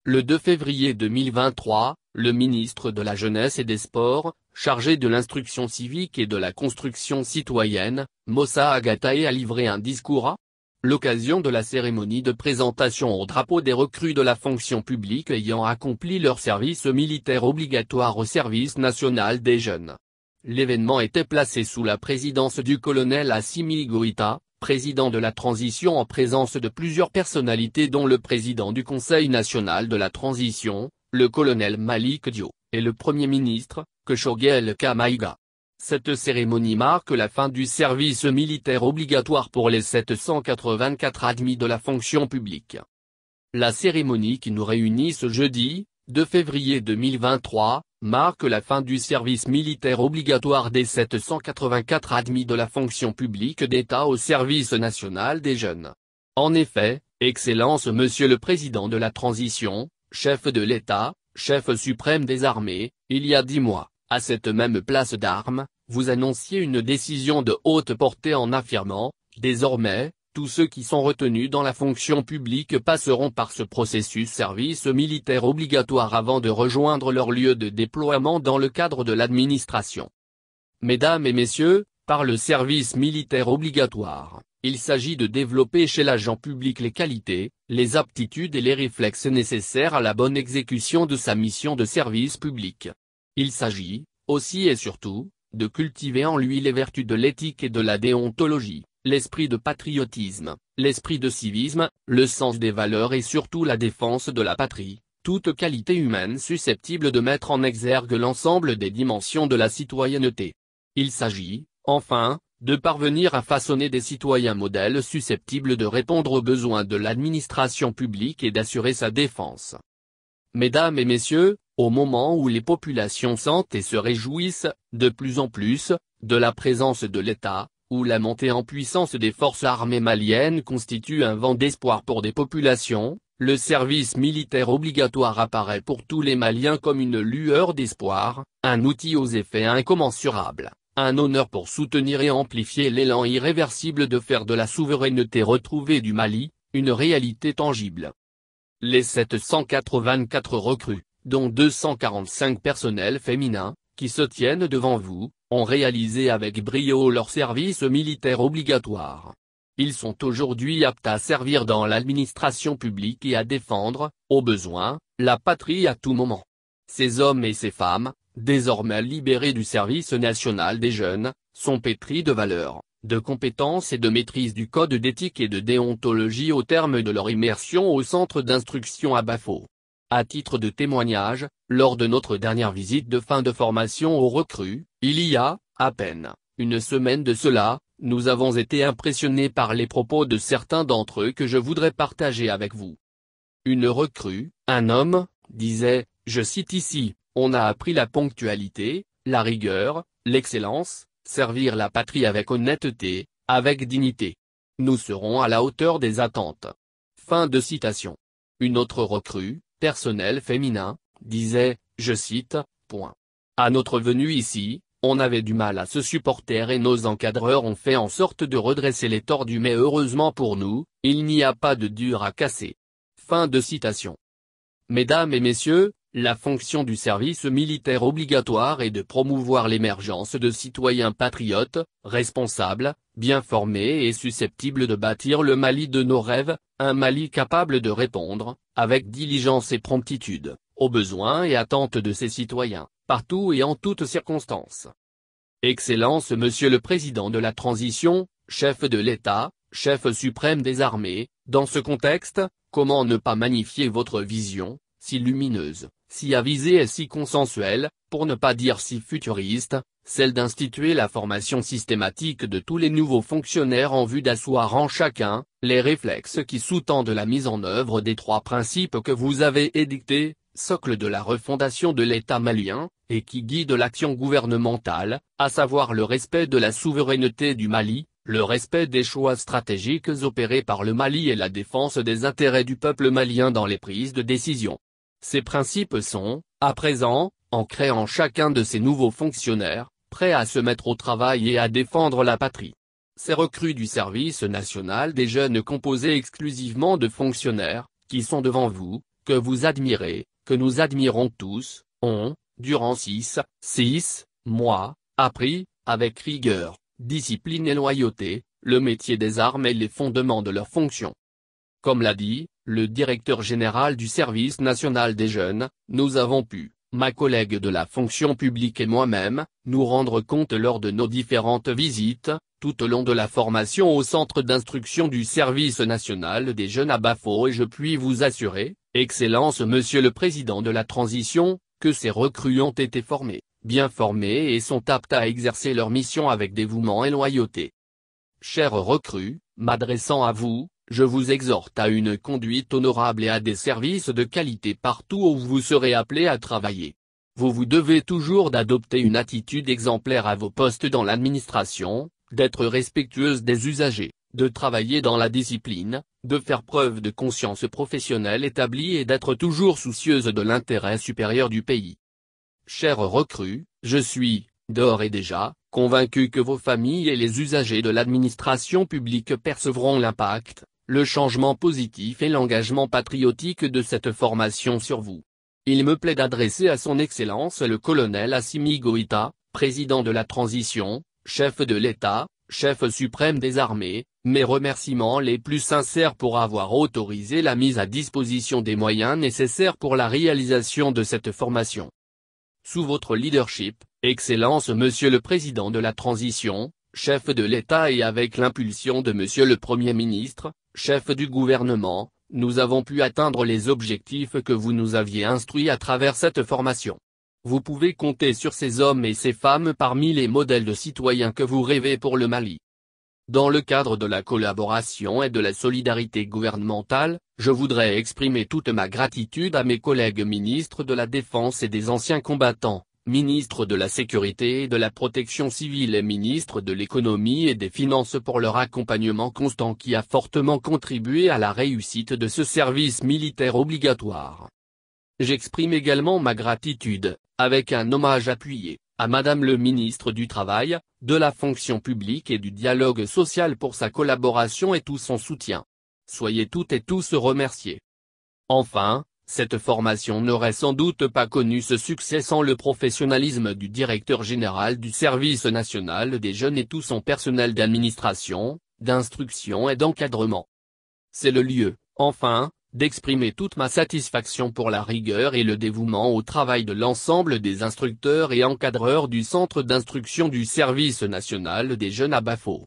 Le 2 février 2023, le ministre de la Jeunesse et des Sports, chargé de l'instruction civique et de la construction citoyenne, Moussa Agataé a livré un discours à l'occasion de la cérémonie de présentation au drapeau des recrues de la fonction publique ayant accompli leur service militaire obligatoire au service national des jeunes. L'événement était placé sous la présidence du colonel Assimi Goïta, président de la transition, en présence de plusieurs personnalités dont le président du Conseil national de la transition, le colonel Malick Diop, et le Premier ministre, Choguel Kamaïga. Cette cérémonie marque la fin du service militaire obligatoire pour les 784 admis de la fonction publique. La cérémonie qui nous réunit ce jeudi, 2 février 2023, marque la fin du service militaire obligatoire des 784 admis de la fonction publique d'État au service national des jeunes. En effet, Excellence Monsieur le Président de la Transition, chef de l'État, chef suprême des armées, il y a 10 mois, à cette même place d'armes, vous annonciez une décision de haute portée en affirmant, désormais, tous ceux qui sont retenus dans la fonction publique passeront par ce processus service militaire obligatoire avant de rejoindre leur lieu de déploiement dans le cadre de l'administration. Mesdames et messieurs, par le service militaire obligatoire, il s'agit de développer chez l'agent public les qualités, les aptitudes et les réflexes nécessaires à la bonne exécution de sa mission de service public. Il s'agit, aussi et surtout, de cultiver en lui les vertus de l'éthique et de la déontologie, l'esprit de patriotisme, l'esprit de civisme, le sens des valeurs et surtout la défense de la patrie, toute qualité humaine susceptible de mettre en exergue l'ensemble des dimensions de la citoyenneté. Il s'agit, enfin, de parvenir à façonner des citoyens modèles susceptibles de répondre aux besoins de l'administration publique et d'assurer sa défense. Mesdames et messieurs, au moment où les populations sentent et se réjouissent, de plus en plus, de la présence de l'État, où la montée en puissance des forces armées maliennes constitue un vent d'espoir pour des populations, le service militaire obligatoire apparaît pour tous les Maliens comme une lueur d'espoir, un outil aux effets incommensurables, un honneur pour soutenir et amplifier l'élan irréversible de faire de la souveraineté retrouvée du Mali, une réalité tangible. Les 784 recrues, dont 245 personnels féminins, qui se tiennent devant vous, ont réalisé avec brio leur service militaire obligatoire. Ils sont aujourd'hui aptes à servir dans l'administration publique et à défendre, au besoin, la patrie à tout moment. Ces hommes et ces femmes, désormais libérés du service national des jeunes, sont pétris de valeurs, de compétences et de maîtrise du code d'éthique et de déontologie au terme de leur immersion au centre d'instruction à Bafo. À titre de témoignage, lors de notre dernière visite de fin de formation aux recrues, il y a, à peine, une semaine de cela, nous avons été impressionnés par les propos de certains d'entre eux que je voudrais partager avec vous. Une recrue, un homme, disait, je cite ici, on a appris la ponctualité, la rigueur, l'excellence, servir la patrie avec honnêteté, avec dignité. Nous serons à la hauteur des attentes. Fin de citation. Une autre recrue, personnel féminin, disait, je cite, point. À notre venue ici, on avait du mal à se supporter et nos encadreurs ont fait en sorte de redresser les tordus, mais heureusement pour nous, il n'y a pas de dur à casser. Fin de citation. Mesdames et messieurs, la fonction du service militaire obligatoire est de promouvoir l'émergence de citoyens patriotes, responsables, bien formés et susceptibles de bâtir le Mali de nos rêves, un Mali capable de répondre, avec diligence et promptitude, aux besoins et attentes de ses citoyens, partout et en toutes circonstances. Excellence Monsieur le Président de la Transition, chef de l'État, chef suprême des armées, dans ce contexte, comment ne pas magnifier votre vision, si lumineuse, si avisée et si consensuelle, pour ne pas dire si futuriste, celle d'instituer la formation systématique de tous les nouveaux fonctionnaires en vue d'asseoir en chacun, les réflexes qui sous-tendent la mise en œuvre des 3 principes que vous avez édictés, socle de la refondation de l'État malien, et qui guident l'action gouvernementale, à savoir le respect de la souveraineté du Mali, le respect des choix stratégiques opérés par le Mali et la défense des intérêts du peuple malien dans les prises de décision. Ces principes sont, à présent, ancrés en chacun de ces nouveaux fonctionnaires, prêts à se mettre au travail et à défendre la patrie. Ces recrues du service national des jeunes composées exclusivement de fonctionnaires, qui sont devant vous, que vous admirez, que nous admirons tous, ont, durant 6 mois, appris, avec rigueur, discipline et loyauté, le métier des armes et les fondements de leurs fonctions. Comme l'a dit, le directeur général du Service national des jeunes, nous avons pu, ma collègue de la fonction publique et moi-même, nous rendre compte lors de nos différentes visites, tout au long de la formation au centre d'instruction du Service national des jeunes à Bafo, et je puis vous assurer, Excellence Monsieur le Président de la Transition, que ces recrues ont été formés, bien formés et sont aptes à exercer leur mission avec dévouement et loyauté. Chers recrues, m'adressant à vous, je vous exhorte à une conduite honorable et à des services de qualité partout où vous serez appelés à travailler. Vous devez toujours d'adopter une attitude exemplaire à vos postes dans l'administration, d'être respectueuse des usagers, de travailler dans la discipline, de faire preuve de conscience professionnelle établie et d'être toujours soucieuse de l'intérêt supérieur du pays. Chers recrues, je suis, d'ores et déjà, convaincu que vos familles et les usagers de l'administration publique percevront l'impact, le changement positif et l'engagement patriotique de cette formation sur vous. Il me plaît d'adresser à son Excellence le colonel Assimi Goïta, président de la transition, chef de l'État, chef suprême des armées, mes remerciements les plus sincères pour avoir autorisé la mise à disposition des moyens nécessaires pour la réalisation de cette formation. Sous votre leadership, Excellence Monsieur le Président de la Transition, chef de l'État, et avec l'impulsion de Monsieur le Premier ministre, chef du gouvernement, nous avons pu atteindre les objectifs que vous nous aviez instruits à travers cette formation. Vous pouvez compter sur ces hommes et ces femmes parmi les modèles de citoyens que vous rêvez pour le Mali. Dans le cadre de la collaboration et de la solidarité gouvernementale, je voudrais exprimer toute ma gratitude à mes collègues ministres de la Défense et des anciens combattants, ministres de la Sécurité et de la Protection civile et ministres de l'Économie et des Finances pour leur accompagnement constant qui a fortement contribué à la réussite de ce service militaire obligatoire. J'exprime également ma gratitude, avec un hommage appuyé, à Madame le ministre du Travail, de la Fonction publique et du Dialogue social pour sa collaboration et tout son soutien. Soyez toutes et tous remerciés. Enfin, cette formation n'aurait sans doute pas connu ce succès sans le professionnalisme du directeur général du Service national des jeunes et tout son personnel d'administration, d'instruction et d'encadrement. C'est le lieu, enfin, d'exprimer toute ma satisfaction pour la rigueur et le dévouement au travail de l'ensemble des instructeurs et encadreurs du centre d'instruction du Service national des jeunes à Bafo.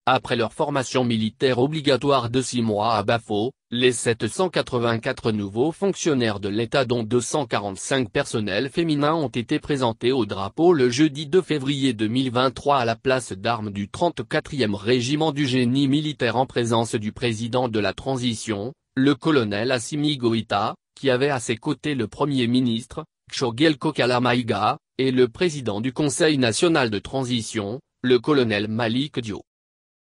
Après leur formation militaire obligatoire de 6 mois à Bafo, les 784 nouveaux fonctionnaires de l'État dont 245 personnels féminins ont été présentés au drapeau le jeudi 2 février 2023 à la place d'armes du 34e régiment du génie militaire en présence du président de la transition, le colonel Assimi Goïta, qui avait à ses côtés le Premier ministre, Tshogelko Kalamaïga, et le président du Conseil national de transition, le colonel Malik Dio.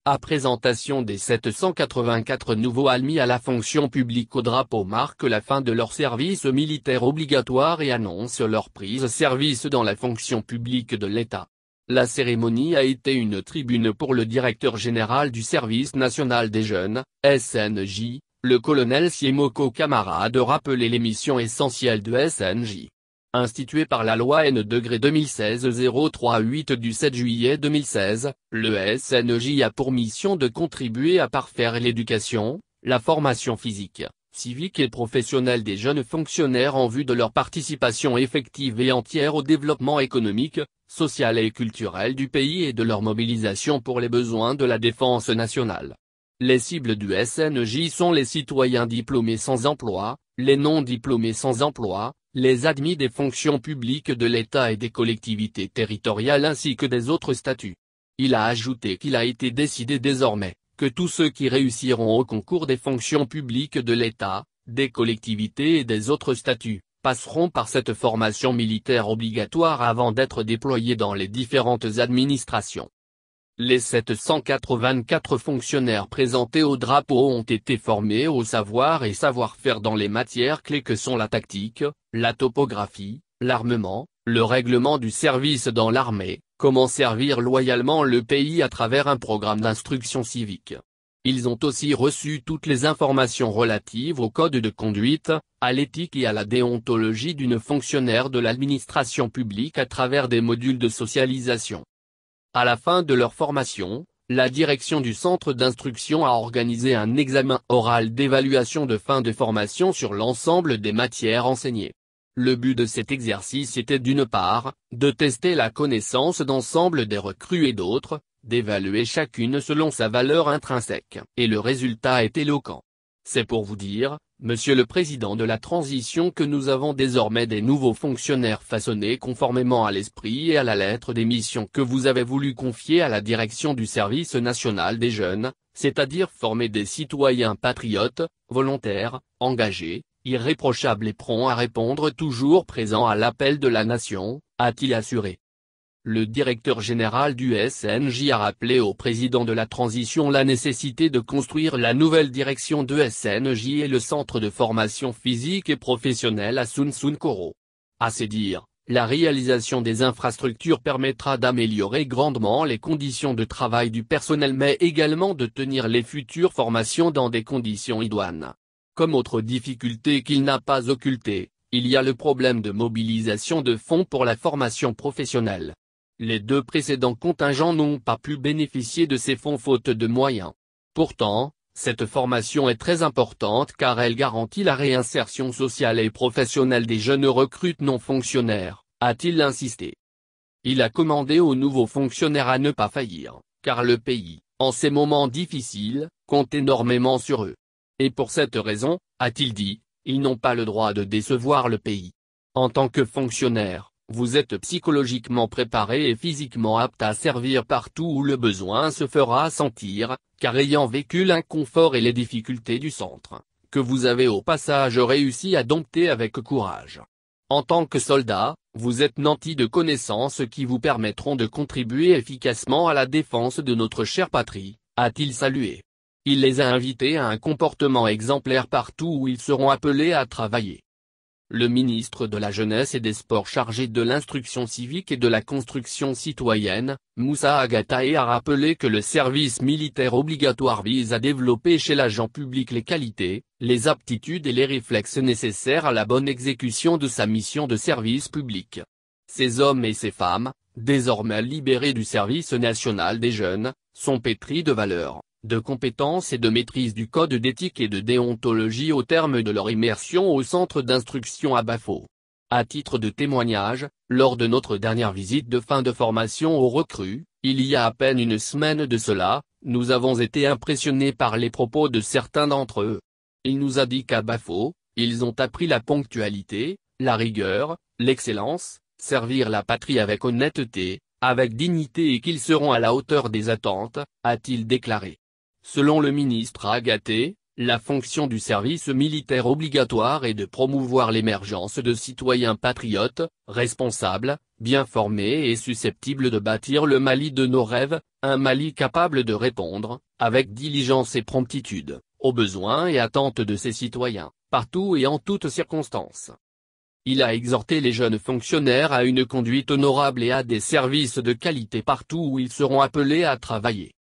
À présentation des 784 nouveaux admis à la fonction publique au drapeau marque la fin de leur service militaire obligatoire et annonce leur prise de service dans la fonction publique de l'État. La cérémonie a été une tribune pour le directeur général du Service national des jeunes, SNJ, le colonel Siemoko Kamara, de rappeler les missions essentielles de SNJ. Institué par la loi N-2016-038 du 7 juillet 2016, le SNJ a pour mission de contribuer à parfaire l'éducation, la formation physique, civique et professionnelle des jeunes fonctionnaires en vue de leur participation effective et entière au développement économique, social et culturel du pays et de leur mobilisation pour les besoins de la défense nationale. Les cibles du SNJ sont les citoyens diplômés sans emploi, les non-diplômés sans emploi, les admis des fonctions publiques de l'État et des collectivités territoriales ainsi que des autres statuts. Il a ajouté qu'il a été décidé désormais, que tous ceux qui réussiront au concours des fonctions publiques de l'État, des collectivités et des autres statuts, passeront par cette formation militaire obligatoire avant d'être déployés dans les différentes administrations. Les 784 fonctionnaires présentés au drapeau ont été formés au savoir et savoir-faire dans les matières clés que sont la tactique, la topographie, l'armement, le règlement du service dans l'armée, comment servir loyalement le pays à travers un programme d'instruction civique. Ils ont aussi reçu toutes les informations relatives au code de conduite, à l'éthique et à la déontologie d'une fonctionnaire de l'administration publique à travers des modules de socialisation. À la fin de leur formation, la direction du centre d'instruction a organisé un examen oral d'évaluation de fin de formation sur l'ensemble des matières enseignées. Le but de cet exercice était d'une part, de tester la connaissance d'ensemble des recrues et d'autre, d'évaluer chacune selon sa valeur intrinsèque. Et le résultat est éloquent. C'est pour vous dire, Monsieur le Président de la Transition, que nous avons désormais des nouveaux fonctionnaires façonnés conformément à l'esprit et à la lettre des missions que vous avez voulu confier à la direction du Service national des jeunes, c'est-à-dire former des citoyens patriotes, volontaires, engagés, irréprochables et prompts à répondre, toujours présents à l'appel de la nation, a-t-il assuré. Le directeur général du SNJ a rappelé au président de la transition la nécessité de construire la nouvelle direction de SNJ et le centre de formation physique et professionnelle à Sounsoun-Koro. À ses dires, la réalisation des infrastructures permettra d'améliorer grandement les conditions de travail du personnel mais également de tenir les futures formations dans des conditions idoines. Comme autre difficulté qu'il n'a pas occultée, il y a le problème de mobilisation de fonds pour la formation professionnelle. Les deux précédents contingents n'ont pas pu bénéficier de ces fonds faute de moyens. Pourtant, cette formation est très importante car elle garantit la réinsertion sociale et professionnelle des jeunes recrues non fonctionnaires, a-t-il insisté. Il a commandé aux nouveaux fonctionnaires à ne pas faillir, car le pays, en ces moments difficiles, compte énormément sur eux. Et pour cette raison, a-t-il dit, ils n'ont pas le droit de décevoir le pays. En tant que fonctionnaire, vous êtes psychologiquement préparé et physiquement apte à servir partout où le besoin se fera sentir, car ayant vécu l'inconfort et les difficultés du centre, que vous avez au passage réussi à dompter avec courage. En tant que soldat, vous êtes nanti de connaissances qui vous permettront de contribuer efficacement à la défense de notre chère patrie, a-t-il salué. Il les a invités à un comportement exemplaire partout où ils seront appelés à travailler. Le ministre de la Jeunesse et des Sports chargé de l'instruction civique et de la construction citoyenne, Moussa Agataé, a rappelé que le service militaire obligatoire vise à développer chez l'agent public les qualités, les aptitudes et les réflexes nécessaires à la bonne exécution de sa mission de service public. Ces hommes et ces femmes, désormais libérés du service national des jeunes, sont pétris de valeurs, de compétences et de maîtrise du code d'éthique et de déontologie au terme de leur immersion au centre d'instruction à Bafo. À titre de témoignage, lors de notre dernière visite de fin de formation aux recrues, il y a à peine une semaine de cela, nous avons été impressionnés par les propos de certains d'entre eux. Il nous a dit qu'à Bafo, ils ont appris la ponctualité, la rigueur, l'excellence, servir la patrie avec honnêteté, avec dignité et qu'ils seront à la hauteur des attentes, a-t-il déclaré. Selon le ministre Agataé, la fonction du service militaire obligatoire est de promouvoir l'émergence de citoyens patriotes, responsables, bien formés et susceptibles de bâtir le Mali de nos rêves, un Mali capable de répondre, avec diligence et promptitude, aux besoins et attentes de ses citoyens, partout et en toutes circonstances. Il a exhorté les jeunes fonctionnaires à une conduite honorable et à des services de qualité partout où ils seront appelés à travailler.